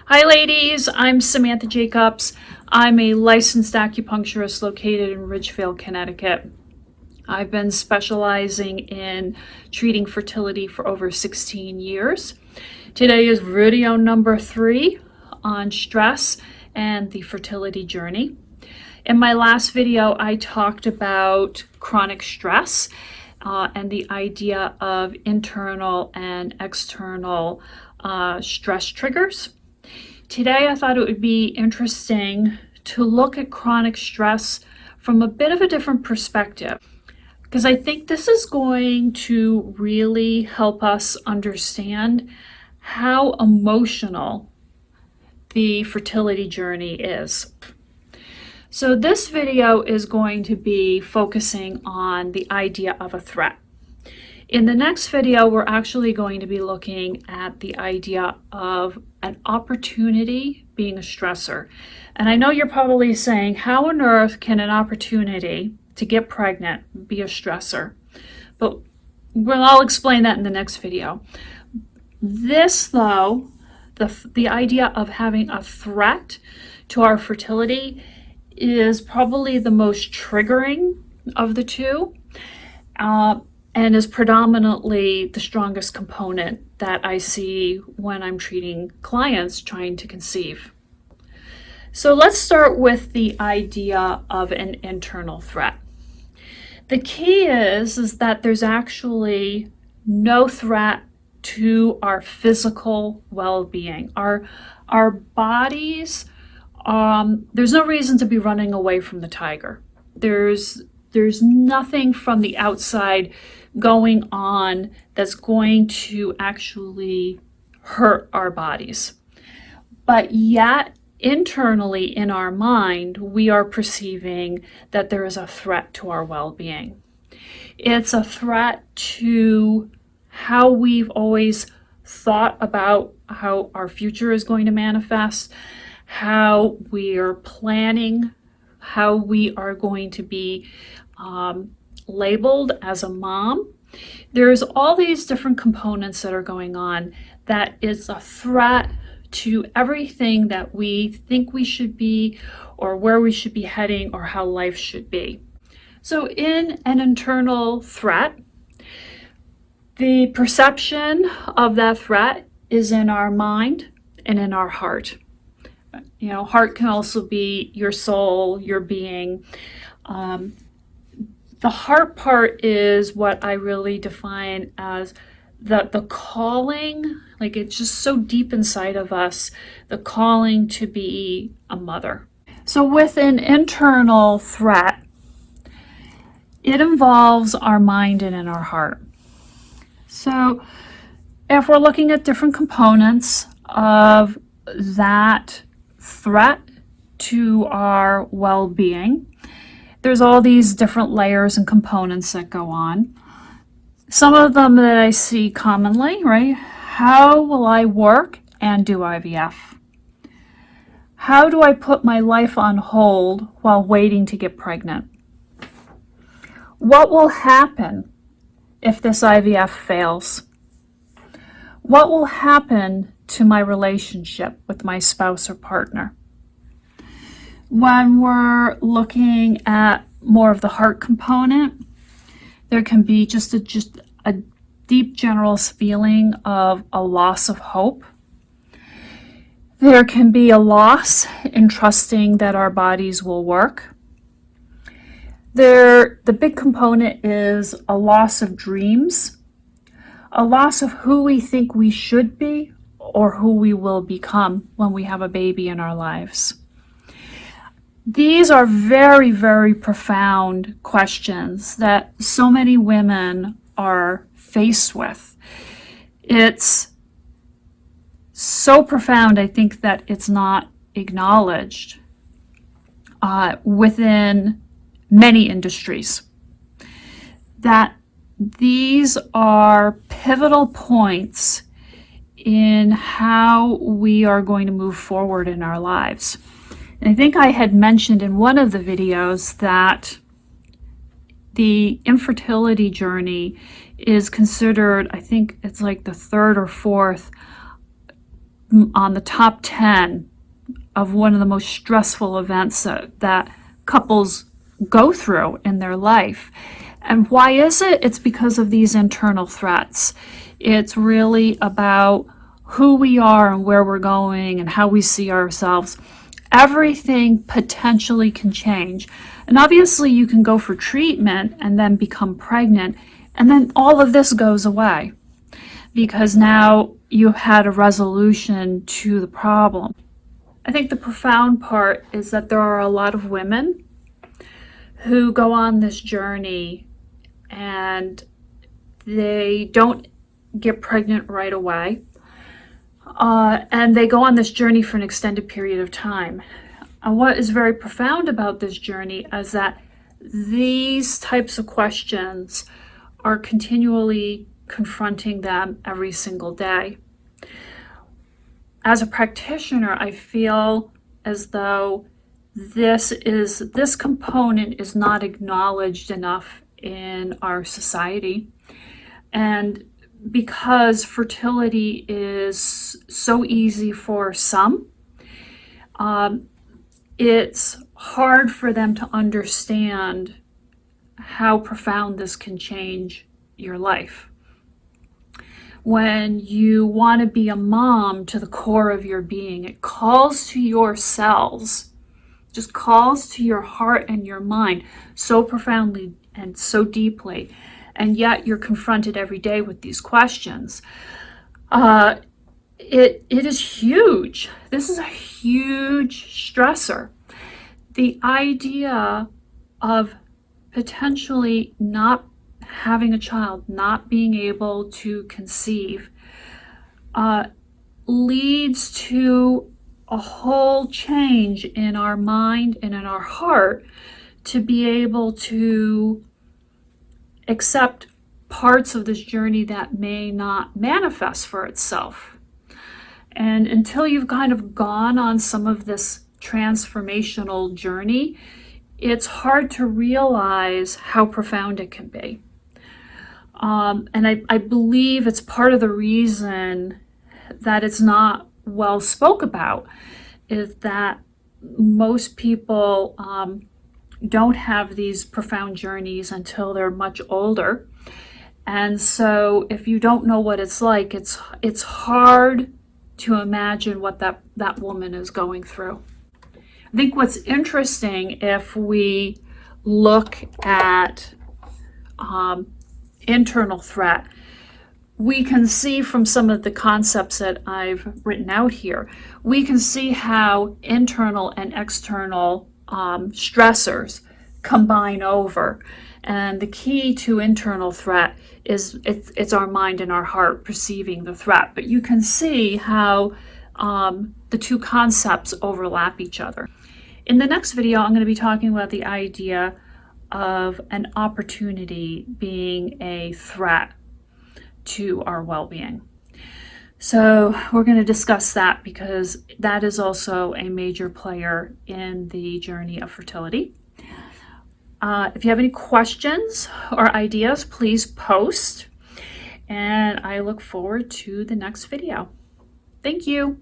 Hi ladies, I'm Samantha Jacobs. I'm a licensed acupuncturist located in Ridgefield, Connecticut. I've been specializing in treating fertility for over 16 years. Today is video number 3 on stress and the fertility journey. In my last video, I talked about chronic stress and the idea of internal and external stress triggers. Today, I thought it would be interesting to look at chronic stress from a bit of a different perspective, because I think this is going to really help us understand how emotional the fertility journey is. So this video is going to be focusing on the idea of a threat. In the next video, we're actually going to be looking at the idea of an opportunity being a stressor. And I know you're probably saying, how on earth can an opportunity to get pregnant be a stressor? But I'll explain that in the next video. This, though, the idea of having a threat to our fertility is probably the most triggering of the two. And is predominantly the strongest component that I see when I'm treating clients trying to conceive. So let's start with the idea of an internal threat. The key is that there's actually no threat to our physical well-being. Our bodies, there's no reason to be running away from the tiger. There's nothing from the outside going on that's going to actually hurt our bodies. But yet, internally in our mind, we are perceiving that there is a threat to our well-being. It's a threat to how we've always thought about how our future is going to manifest, how we are planning, how we are going to be labeled as a mom. There's all these different components that are going on that is a threat to everything that we think we should be, or where we should be heading, or how life should be. So in an internal threat, the perception of that threat is in our mind and in our heart. You know, heart can also be your soul, your being. The heart part is what I really define as the calling, like it's just so deep inside of us, the calling to be a mother. So with an internal threat, it involves our mind and in our heart. So if we're looking at different components of that threat to our well-being, there's all these different layers and components that go on. Some of them that I see commonly, right? How will I work and do IVF? How do I put my life on hold while waiting to get pregnant? What will happen if this IVF fails? What will happen to my relationship with my spouse or partner? When we're looking at more of the heart component, there can be just a deep general feeling of a loss of hope. There can be a loss in trusting that our bodies will work. The big component is a loss of dreams, a loss of who we think we should be or who we will become when we have a baby in our lives. These are very, very profound questions that so many women are faced with. It's so profound, I think, that it's not acknowledged within many industries. That these are pivotal points in how we are going to move forward in our lives. And I think I had mentioned in one of the videos that the infertility journey is considered, I think it's like the third or fourth on the top 10 of one of the most stressful events that couples go through in their life. And why is it? It's because of these internal threats. It's really about who we are and where we're going and how we see ourselves. Everything potentially can change. And obviously you can go for treatment and then become pregnant, and then all of this goes away because now you've had a resolution to the problem. I think the profound part is that there are a lot of women who go on this journey and they don't get pregnant right away. And they go on this journey for an extended period of time. And what is very profound about this journey is that these types of questions are continually confronting them every single day. As a practitioner, I feel as though this component is not acknowledged enough in our society. And because fertility is so easy for some, it's hard for them to understand how profound this can change your life. When you want to be a mom to the core of your being, it calls to your cells, just calls to your heart and your mind so profoundly and so deeply. And yet you're confronted every day with these questions. It is huge. This is a huge stressor. The idea of potentially not having a child, not being able to conceive, leads to a whole change in our mind and in our heart to be able to accept parts of this journey that may not manifest for itself. And until you've kind of gone on some of this transformational journey, it's hard to realize how profound it can be. And I believe it's part of the reason that it's not well spoke about, is that most people don't have these profound journeys until they're much older. And so if you don't know what it's like, it's hard to imagine what that woman is going through. I think what's interesting, if we look at internal threat, we can see from some of the concepts that I've written out here, we can see how internal and external stressors combine over. And the key to internal threat is it's our mind and our heart perceiving the threat. But you can see how the two concepts overlap each other. In the next video, I'm going to be talking about the idea of an opportunity being a threat to our well-being. So we're going to discuss that because that is also a major player in the journey of fertility. If you have any questions or ideas, please post, and I look forward to the next video. Thank you.